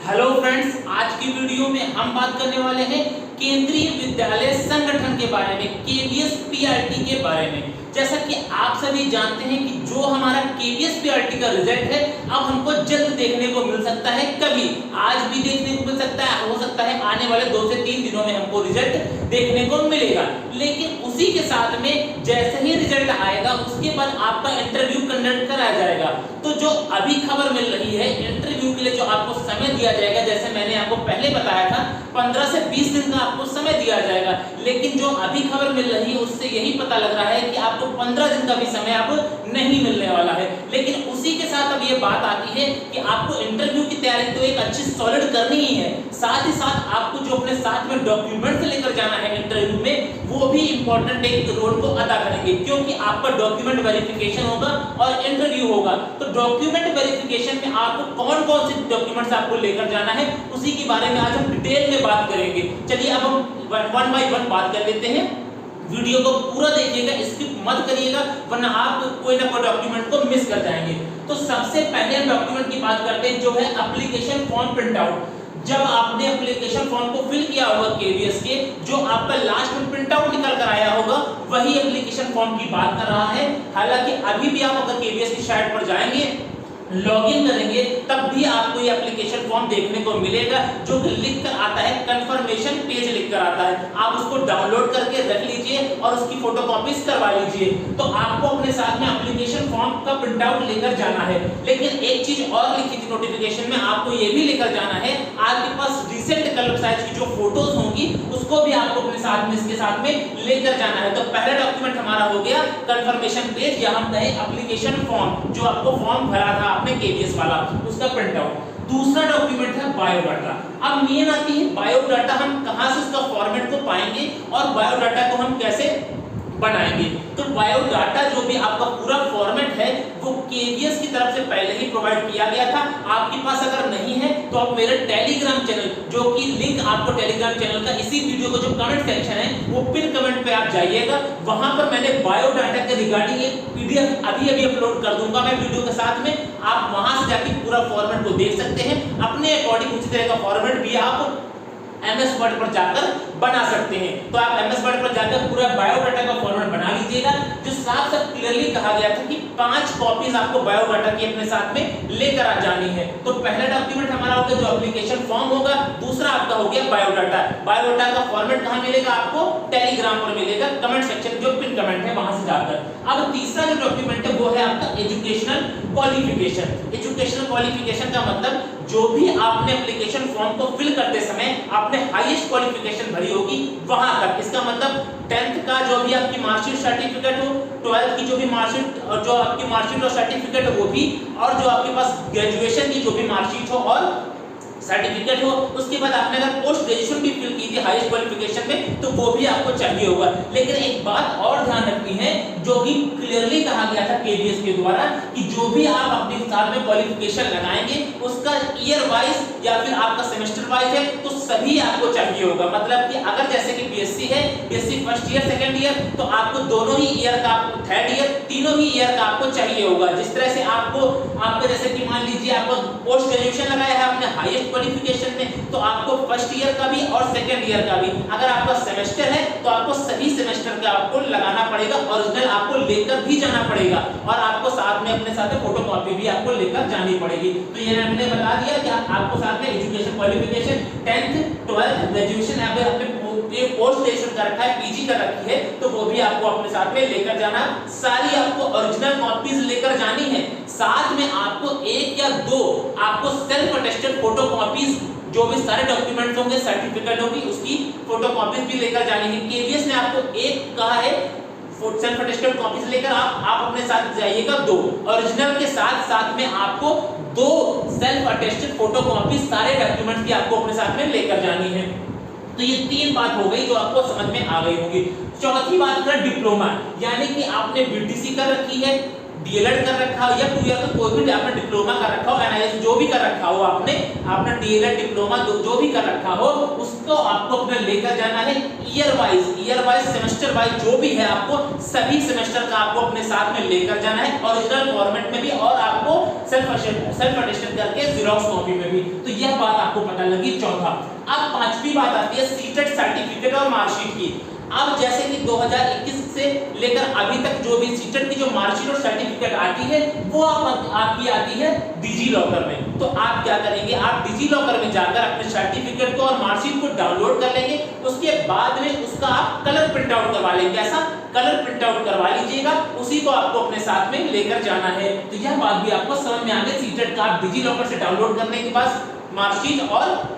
Hello friends, आज की video में हम बात करने वाले हैं केंद्रीय विद्यालय संगठन के बारे में, केवीएस पीआरटी के बारे में। जैसा कि आप सभी जानते हैं कि जो हमारा केवीएस पीआरटी का रिजल्ट है अब हमको जल्द देखने को मिल सकता है, कभी आज भी देखने को मिल सकता है, हो सकता है आने वाले 2 से 3 दिनों में हमको रिजल्ट देखने को मिलेगा। लेकिन उसी के साथ में जैसे ही रिजल्ट आएगा उसके बाद आपका इंटरव्यू कंडक्ट कराया जाएगा। तो जो अभी खबर मिल रही है, इंटरव्यू के लिए जो आपको समय दिया जाएगा, जैसे मैंने आपको पहले बताया था 15 से 20 दिन का आपको समय दिया जाएगा। लेकिन जो अभी खबर मिल रही है उससे यही पता लग रहा है कि आपको 15 दिन का भी समय अब नहीं मिलने वाला है। लेकिन उसी के साथ अब ये बात आती है कि आपको इंटरव्यू की तैयारी तो एक अच्छी सॉलिड करनी ही है, साथ ही साथ आपको जो अपने साथ में डॉक्यूमेंट्स लेकर जाना है इंटरव्यू में, वो भी इंपॉर्टेंट एक रोल को अदा करेंगे, क्योंकि आपका डॉक्यूमेंट वेरिफिकेशन होगा और इंटरव्यू होगा। तो डॉक्यूमेंट वेरिफिकेशन में आपको कौन कौन से डॉक्यूमेंट्स आपको लेकर जाना है उसी के बारे में आज हम डिटेल में बात करेंगे। चलिए अब हम वन बाय वन बात कर लेते हैं। वीडियो को पूरा देखिएगा, स्किप मत करिएगा, वरना आप कोई ना कोई डॉक्यूमेंट को मिस कर जाएंगे। तो सबसे पहले हम डॉक्यूमेंट की बात करते हैं, जो है एप्लीकेशन फॉर्म प्रिंट आउट। जब आपने एप्लीकेशन फॉर्म को फिल किया होगा केवीएस के, जो आपका लास्ट में प्रिंट आउट निकल कर आया होगा वही एप्लीकेशन फॉर्म की बात कर रहा है। हालांकि अभी भी आप अगर केवीएस की साइट पर जाएंगे, लॉगिन करेंगे, तब भी आपको ये एप्लीकेशन फॉर्म देखने को मिलेगा, जो कि लिख कर आता है, कंफर्मेशन पेज लिख कर आता है। आप उसको डाउनलोड करके रख लीजिए और उसकी फोटोकॉपीज करवा लीजिए। तो आपको अपने साथ में एप्लीकेशन फॉर्म का प्रिंट आउट लेकर जाना है। लेकिन एक चीज और लिखी थी नोटिफिकेशन में, आपको ये भी लेकर जाना है, आपके पास रिसेंट कलर साइज की जो फोटोज होंगी उसको भी आपको अपने साथ में, इसके साथ में लेकर जाना है। तो पहला डॉक्यूमेंट हमारा हो गया कंफर्मेशन पेज, या हम कहें एप्लीकेशन फॉर्म, जो आपको फॉर्म भरा था आपने केवीएस वाला, उसका प्रिंट आउट। दूसरा डॉक्यूमेंट है बायोडाटा। अब मेन आती है बायोडाटा, हम कहां से उसका फॉर्मेट को पाएंगे और बायोडाटा को हम कैसे बनाएंगे। तो बायोडाटा जो भी आपका पूरा फॉर्मेट है वो केवीएस की तरफ से पहले ही प्रोवाइड किया गया था। आपके पास अगर नहीं है तो आप मेरे टेलीग्राम चैनल, जो कि लिंक आपको टेलीग्राम चैनल का इसी वीडियो को जो कमेंट सेक्शन है वो पिन कमेंट पे आप जाइएगा, वहां पर मैंने बायोडाटा के रिगार्डिंग एक पीडीएफ अभी अपलोड कर दूंगा मैं वीडियो के साथ में। आप वहां से जाके पूरा फॉर्मेट को देख सकते हैं, अपने अकॉर्डिंग उसी तरह का फॉर्मेट भी आप एमएस वर्ड पर जाकर बना सकते हैं। तो आप एमएस वर्ड पर जाकर पूरा बायोडाटा का फॉर्मेट बना लीजिएगा, जो साफ साफ क्लियरली कहा गया था कि 5 कॉपीज आपको बायोडाटा की अपने साथ में लेकर आ जानी है। तो पहला डॉक्यूमेंट हमारा होगा जो एप्लीकेशन फॉर्म होगा, दूसरा आपका हो गया बायोडाटा। बायोडाटा का फॉर्मेट कहां मिलेगा आपको? टेलीग्राम पर मिलेगा, कमेंट सेक्शन जो पिन कमेंट है वहां से जाकर। अब तीसरा जो डॉक्यूमेंट है वो है आपका एजुकेशनल क्वालिफिकेशन। एजुकेशनल क्वालिफिकेशन का मतलब जो भी आपने एप्लीकेशन फॉर्म को फिल करते समय आपने हाईएस्ट क्वालिफिकेशन भरी होगी वहां तक। इसका मतलब 10th का जो भी आपकी मार्कशीट सर्टिफिकेट हो, 12th की जो भी मार्कशीट और जो आपकी मार्कशीट और सर्टिफिकेट हो वो भी, और जो आपके पास ग्रेजुएशन की जो भी मार्कशीट हो और सर्टिफिकेट हो, उसके बाद आपने अगर पोस्ट ग्रेजुएशन भी फिल की थी हाईएस्ट क्वालिफिकेशन में तो वो भी आपको चाहिए होगा। लेकिन एक बात और ध्यान रखनी है, जो कि क्लियरली कहा गया था केवीएस के द्वारा, कि जो भी आप अपने साथ में क्वालिफिकेशन लगाएंगे उसका ईयर वाइज या फिर आपका सेमेस्टर वाइज है तो सभी आपको चाहिए होगा। मतलब कि अगर जैसे कि बीएससी है, BSc first year second year, तो आपको दोनों ही ईयर का, थर्ड ईयर, तीनों ही ईयर का आपको चाहिए होगा। जिस तरह से आपको जैसे कि मान लीजिए आपको पोस्ट ग्रेजुएशन लगाया है आपने हाईएस्ट क्वालिफिकेशन में, तो आपको फर्स्ट ईयर का भी और सेकंड ईयर का भी, अगर आपका सेमेस्टर है तो आपको सभी सेमेस्टर का आपको लगाना पड़ेगा, ओरिजिनल आपको लेकर भी जाना पड़ेगा, और आपको साथ में अपने साथ फोटोकॉपी भी आपको लेकर जानी पड़ेगी। तो ये मैंने बता दिया कि आपको साथ में education qualification 10th 12th graduation या फिर अपने पोस्ट ग्रेजुएशन कर रखा है, पीजी कर रखी है, तो वो भी आपको अपने साथ में लेकर जाना। सारी आपको ओरिजिनल कॉपीज लेकर जानी है। साथ में आपको 1 या 2 आपको सेल्फ अटेस्टेड फोटोकॉपीज, जो भी सारे डॉक्यूमेंट्स होंगे, सर्टिफिकेट होगी, उसकी फोटोकॉपीज भी लेकर जानी है। केवीएस ने आपको एक कहा है सेल्फ अटेस्टेड कॉपीज लेकर आप अपने साथ जाइएगा 2, ओरिजिनल के साथ में आपको 2 सेल्फ अटेस्टेड फोटोकॉपी सारे डॉक्यूमेंट्स की आपको अपने साथ में लेकर जानी है। तो ये 3 बात हो गई जो आपको समझ में आ गई होगी। चौथी बात कर डिप्लोमा, यानी कि आपने बीटीसी कर रखी है, डीएलएड कर रखा हो या 2 ईयर का कोई भी आपने डिप्लोमा कर रखा हो, एनआईएस जो भी कर रखा हो, आपने डीएलएड डिप्लोमा जो भी कर रखा हो, उसको आपको अपने लेकर जाना है ईयर वाइज सेमेस्टर वाइज जो भी है, आपको सभी सेमेस्टर का आपको अपने साथ में लेकर जाना है, ओरिजिनल फॉर्मेट में भी और आपको सेल्फ अटेस्टेड करके जीरोक्स कॉपी में भी। तो यह बात आपको पता लगी चौथा। अब पांचवी बात आती है सीटेट सर्टिफिकेट और मार्कशीट की। अब जैसे कि 2021 से लेकर अभी तक जो भी सीटेट की जो मार्कशीट और सर्टिफिकेट आती है वो आपकी आती है डिजी लॉकर में। तो आप क्या करेंगे, आप डिजी लॉकर में जाकर अपने सर्टिफिकेट को और मार्कशीट को डाउनलोड कर लेंगे। उसके बाद में उसका आप कलर प्रिंट आउट करवा लेंगे। ऐसा कलर प्रिंट आउट करवा लीजिएगा, उसी को आपको अपने साथ में लेकर जाना है। तो यह बात भी आपको समझ में आ गई। सीटेट का आप डिजी लॉकर से डाउनलोड करने के बाद मार्कशीट और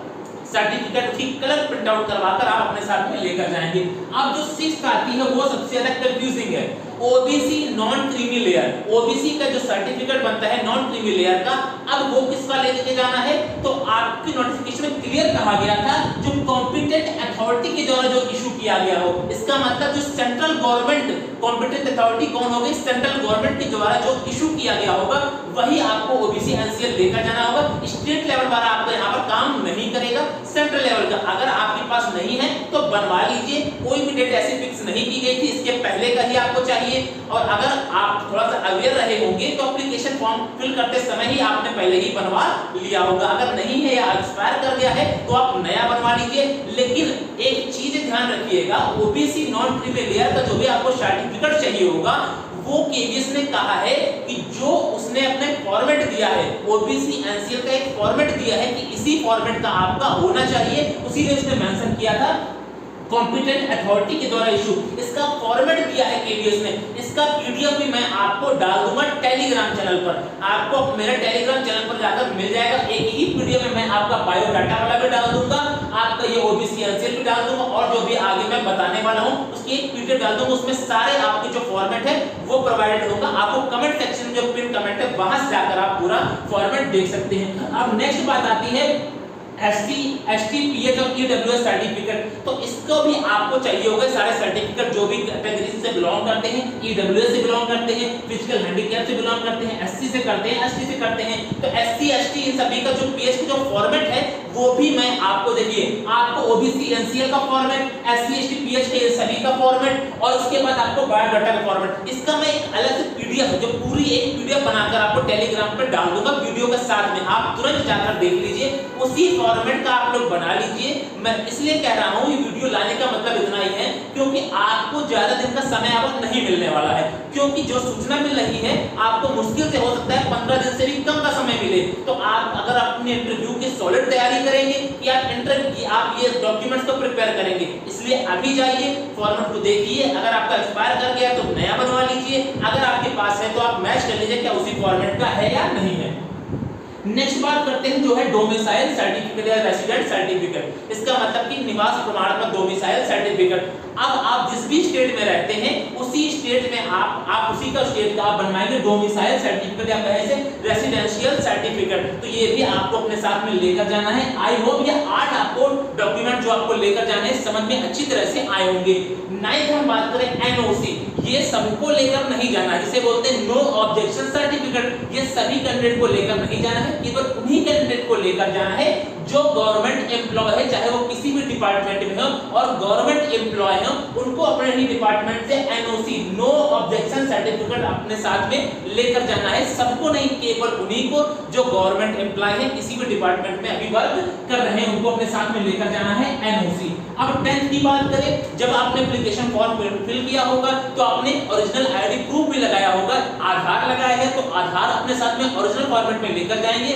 सर्टिफिकेट की कलर प्रिंट आउट करवाकर आप अपने साथ में लेकर जाएंगे। अब जो सिक्स्थ आती है वो सबसे ज्यादा कंफ्यूजिंग है, OBC non creamy layer. OBC का जो सर्टिफिकेट बनता है नॉन क्रीमी लेयर का, अब वो किसका लेके जाना है? तो आपकी नोटिफिकेशन में क्लियर कहा गया था जो कॉम्पिटेंट अथॉरिटी के द्वारा जो इशू किया गया हो। इसका मतलब जो सेंट्रल गवर्नमेंट कॉम्पिटेंट अथॉरिटी कौन होगी? सेंट्रल गवर्नमेंट के द्वारा जो इशू किया गया होगा वही आपको ओबीसी एनसीएल लेकर जाना होगा। स्टेट लेवल वाला आपको यहाँ पर काम नहीं करेगा, सेंट्रल लेवल का अगर आपके पास नहीं है तो बनवा लीजिए। कोई भी डेट ऐसी फिक्स नहीं की गई थी, इसके पहले का ही आपको चाहिए। और अगर आप थोड़ा सा अवेयर रहे होंगे तो एप्लीकेशन फॉर्म फिल करते समय ही आपने पहले ही बनवा लिया होगा। अगर नहीं है या एक्सपायर कर गया है तो आप नया बनवा लीजिए। लेकिन एक चीज ध्यान रखिएगा, ओबीसी नॉन क्रीमी लेयर का जो भी आपको सर्टिफिकेट चाहिए होगा वो केवीएस ने कहा है कि जो उसने अपने फॉर्मेट दिया है, ओबीसी एनसीएल का एक फॉर्मेट दिया है कि इसी फॉर्मेट का आपका होना चाहिए। उसी ने उसने मेंशन किया था कॉम्पिटेंट अथॉरिटी के द्वारा इशू। इसका फॉर्मेट दिया है केवीएस ने। इसका पीडीएफ भी मैं आपको डाल दूंगा टेलीग्राम चैनल पर। आपको मेरे टेलीग्राम चैनल पर जाकर मिल जाएगा। एक ही पीडीएफ में मैं आपका बायोडाटा वाला भी डाल दूंगा, आपका ये ओबीसी एनसीएल भी डाल दूंगा, और जो भी आगे मैं बताने वाला हूं उसकी एक पीडीएफ डाल दूंगा। उसमें सारे आपके जो फॉर्मेट है वो प्रोवाइडेड होगा। आपको कमेंट सेक्शन में जो पिन कमेंट है वहां से जाकर आप पूरा फॉर्मेट देख सकते हैं। अब नेक्स्ट बात आती है एसटी, पीएच और ईडब्ल्यूएस सर्टिफिकेट। तो इसको भी आपको चाहिए होगा। सारे सर्टिफिकेट जो भी कैटेगरी से बिलोंग करते हैं, ईडब्ल्यूएस से बिलोंग करते हैं, फिजिकल हैंडीकैप से बिलोंग करते हैं, एससी से करते हैं, एसटी से करते हैं। तो एससी एसटी इन सभी का जो पीएच का जो फॉर्मेट है वो भी मैं आपको देखिए, आपको ओबीसी एनसीएल का फॉर्मेट, एससी एसटी पीएच के सभी का फॉर्मेट, और उसके बाद आपको बायोडाटा का फॉर्मेट। इसका मैं एक अलग से पीडीएफ जो पूरी एक पीडीएफ बनाकर आपको टेलीग्राम पर डाल दूंगा वीडियो के साथ में। आप तुरंत जाकर देख लीजिए, उसी फॉर्मेट का आप लोग बना लीजिए। मैं इसलिए कह रहा हूं ये वीडियो लाने का मतलब इतना ही है क्योंकि आपको ज्यादा दिन का समय अब नहीं मिलने वाला है। क्योंकि जो सूचना मिल रही है आपको मुश्किल से हो सकता है 15 दिन से भी कम का समय मिले। तो आप अगर अपने इंटरव्यू की सॉलिड तैयारी करेंगे कि आप इंटरव्यू की आप ये डॉक्यूमेंट्स को प्रिपेयर करेंगे, इसलिए अभी जाइए फॉर्मेट को देखिए। अगर आपका एक्सपायर कर गया तो नया बनवा लीजिए, अगर आपके पास है तो आप मैच कर लीजिए क्या उसी फॉर्मेट का है या नहीं है। नेक्स्ट बात करते हैं जो है डोमिसाइल सर्टिफिकेट या रेसिडेंट सर्टिफिकेट। इसका मतलब कि निवास प्रमाण पत्र, डोमिसाइल सर्टिफिकेट। अब आप जिस भी स्टेट में रहते हैं उसी स्टेट में आप उसी का स्टेट का आप बनवाएंगे डोमिसाइल सर्टिफिकेट या कहे से रेसिडेंशियल सर्टिफिकेट। तो ये भी आपको अपने साथ में लेकर जाना है। आई होप ये 8 आपको डॉक्यूमेंट जो आपको लेकर जाने हैं समझ में अच्छी तरह से आए होंगे। नाइन्थ हम बात करें एनओसी, ये सबको लेकर नहीं जाना है, जिसे बोलते हैं नो ऑब्जेक्शन सर्टिफिकेट। ये सभी कैंडिडेट को लेकर नहीं जाना है, केवल उन्हीं कैंडिडेट को लेकर जाना है जो गवर्नमेंट एम्प्लॉय है, चाहे वो किसी भी डिपार्टमेंट में हो, और गवर्नमेंट एम्प्लॉय हो उनको अपने ही डिपार्टमेंट से एनओसी नो ऑब्जेक्शन सर्टिफिकेट अपने साथ में लेकर जाना है। सबको नहीं, केवल उन्हीं को जो गवर्नमेंट एम्प्लॉय है, किसी भी डिपार्टमेंट में अभी वर्क कर रहे हैं, उनको अपने साथ में लेकर जाना है एनओसी। अब 10th की बात करें, जब आपने एप्लीकेशन फॉर्म फिल किया होगा तो आपने ओरिजिनल आईडी प्रूफ भी लगाया होगा। आधार लगाया है तो आधार अपने साथ में ओरिजिनल फॉर्मेट में लेकर जाएंगे,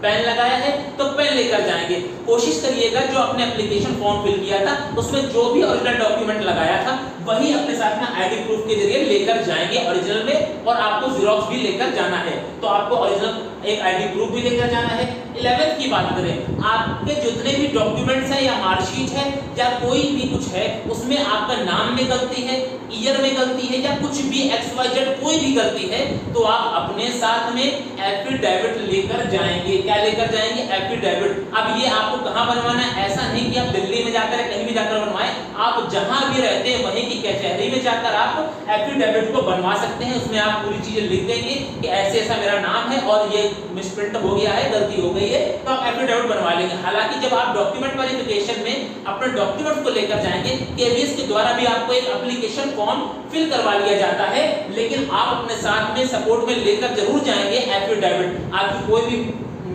पेन लगाया है तो पेन लेकर जाएंगे। कोशिश करिएगा जो आपने एप्लीकेशन फॉर्म फिल किया था उसमें जो भी ओरिजिनल डॉक्यूमेंट लगाया था वही अपने साथ में आईडी प्रूफ के जरिए लेकर जाएंगे ओरिजिनल में, और आपको जीरोक्स भी लेकर जाना है। तो आपको ओरिजिनल एक आईडी प्रूफ भी लेकर जाना है। 11th की बात करें, आपके जितने भी डॉक्यूमेंट्स हैं या मार्कशीट है या कोई भी कुछ है उसमें आपका नाम में गलती है, ईयर में गलती है या कुछ भी XYZ कोई भी गलती है तो आप अपने साथ में एफिडेविट लेकर जाएंगे। क्या लेकर जाएंगे? एफिडेविट। अब ये आपको कहां बनवाना है? ऐसा नहीं कि आप दिल्ली में जाकर कहीं भी जाकर बनवाएं, आप जहां भी रहते हैं वहीं की कचहरी में जाकर आप एफिडेविट को बनवा सकते हैं। उसमें आप पूरी चीजें लिख देंगे कि ऐसे ऐसा मेरा नाम है और ये मिसप्रिंट हो गया है, गलती हो गई है, तो आप एफिडेविट बनवा लेंगे। हालांकि जब आप डॉक्यूमेंट वेरिफिकेशन में अपने डॉक्यूमेंट्स को लेकर जाएंगे, केवीएस के द्वारा भी आपको एक एप्लीकेशन फॉर्म फिल करवा लिया जाता है, लेकिन आप अपने साथ में सपोर्ट में लेकर जरूर जाएंगे एफिडेविट। आपकी कोई भी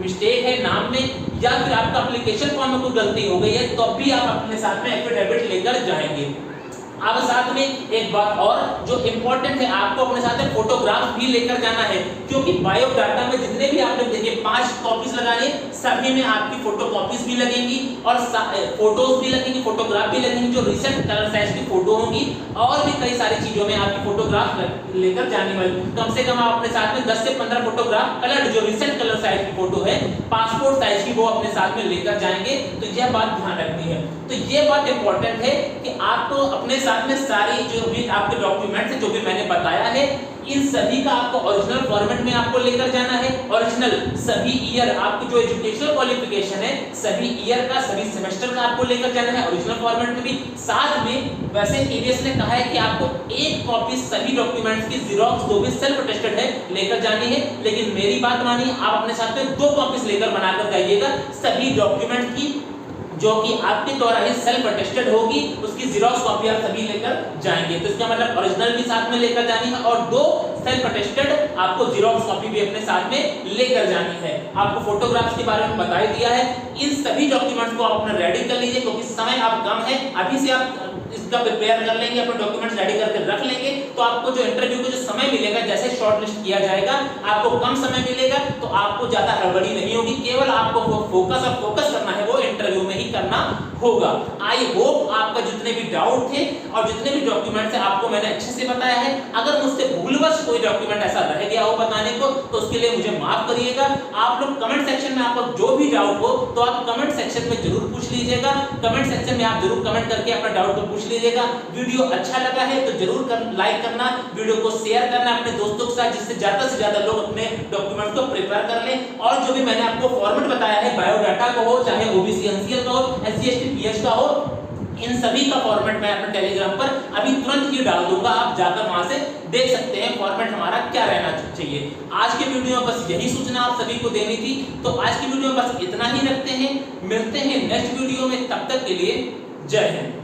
मिस्टेक है नाम में या फिर आपका एप्लीकेशन फॉर्म में कोई गलती हो गई है तो भी आप अपने साथ में एफिडेविट लेकर जाएंगे। अब साथ में एक बात और जो इंपॉर्टेंट है, आपको अपने साथ में फोटोग्राफ भी लेकर जाना है, क्योंकि बायोडाटा में जितने भी आपने देखिए 5 कॉपीज लगाने, सभी में आपकी फोटो कॉपीज भी लगेंगी और फोटोज भी लगेंगी, फोटोग्राफ भी लगेंगी जो रिसेंट कलर साइज की फोटो होंगी, और भी कई सारी चीजों में आपकी फोटोग्राफ लेकर जाने वाली। कम से कम आप अपने साथ में 10 से 15 फोटोग्राफ कलर जो रिसेंट कलर साइज की फोटो है, पासपोर्ट साइज की, वो अपने साथ में लेकर जाएंगे। तो यह बात ध्यान रखनी है। तो ये बात इंपॉर्टेंट है कि आपको अपने साथ में सारी जो भी आपके डॉक्यूमेंट्स है, जो भी मैंने बताया है, इन सभी का आपको ओरिजिनल फॉर्मेट में आपको लेकर जाना है। ओरिजिनल सभी ईयर आपकी जो एजुकेशनल क्वालिफिकेशन है, सभी ईयर का, सभी सेमेस्टर का आपको लेकर जाना है ओरिजिनल फॉर्मेट में भी। साथ में वैसे केवीएस ने कहा है कि आपको एक कॉपी सभी डॉक्यूमेंट्स की जेरॉक्स, जो भी सेल्फ अटेस्टेड है, लेकर जानी है। लेकिन मेरी बात मानिए, आप अपने साथ में 2 कॉपीज लेकर बनाकर जाइएगा सभी डॉक्यूमेंट की, जो कि आपके द्वारा ही सेल्फ अटेस्टेड होगी, उसकी जेरॉक्स कॉपी आप सभी लेकर जाएंगे। तो इसका मतलब ओरिजिनल भी साथ में लेकर जानी है और 2 सेल्फ अटेस्टेड आपको जेरॉक्स कॉपी भी अपने साथ में लेकर जानी है। आपको फोटोग्राफ्स के बारे में बता ही दिया है। इन सभी डॉक्यूमेंट्स को आप अपना रेडी कर लीजिए, क्योंकि समय आप कम है। अभी से आप इसका प्रिपेयर कर लेंगे, अपने डॉक्यूमेंट्स रेडी करके रख लेंगे, तो आपको जो इंटरव्यू को जो समय मिलेगा, जैसे शॉर्टलिस्ट किया जाएगा, आपको कम समय मिलेगा, तो आपको ज्यादा हड़बड़ी नहीं होगी। केवल आपको फोकस करना है वो इंटरव्यू में ही करना होगा। आई होप आपका जितने भी डाउट थे और जितने भी डॉक्यूमेंट्स है आपको मैंने अच्छे से बताया है। अगर मुझसे भूलवश कोई डॉक्यूमेंट ऐसा रह गया हो बताने को, तो उसके लिए मुझे माफ करिएगा। आप लोग कमेंट सेक्शन में आपको जो भी डाउट हो तो आप कमेंट सेक्शन में जरूर पूछ लीजिएगा। कमेंट सेक्शन में आप जरूर कमेंट करके अपना डाउट को पूछ लीजिएगा। वीडियो अच्छा लगा है तो जरूर लाइक करना, वीडियो को शेयर करना अपने दोस्तों के साथ, जिससे ज्यादा से ज्यादा लोग अपने डॉक्यूमेंट्स को प्रिपेयर कर लें। और जो भी मैंने आपको फॉर्मेट बताया है, बायोडाटा का हो, चाहे ओबीसी एनसीएल का हो, एससी एसटी पीएच का हो, इन सभी का फॉर्मेट मैं अपने टेलीग्राम पर अभी तुरंत ही डाल दूंगा। आप जाकर वहां से देख सकते हैं फॉर्मेट हमारा क्या रहना चाहिए। आज के वीडियो में बस यही सूचना आप सभी को देनी थी। तो आज की वीडियो में बस इतना ही रखते हैं, मिलते हैं नेक्स्ट वीडियो में। तब तक के लिए जय हिंद।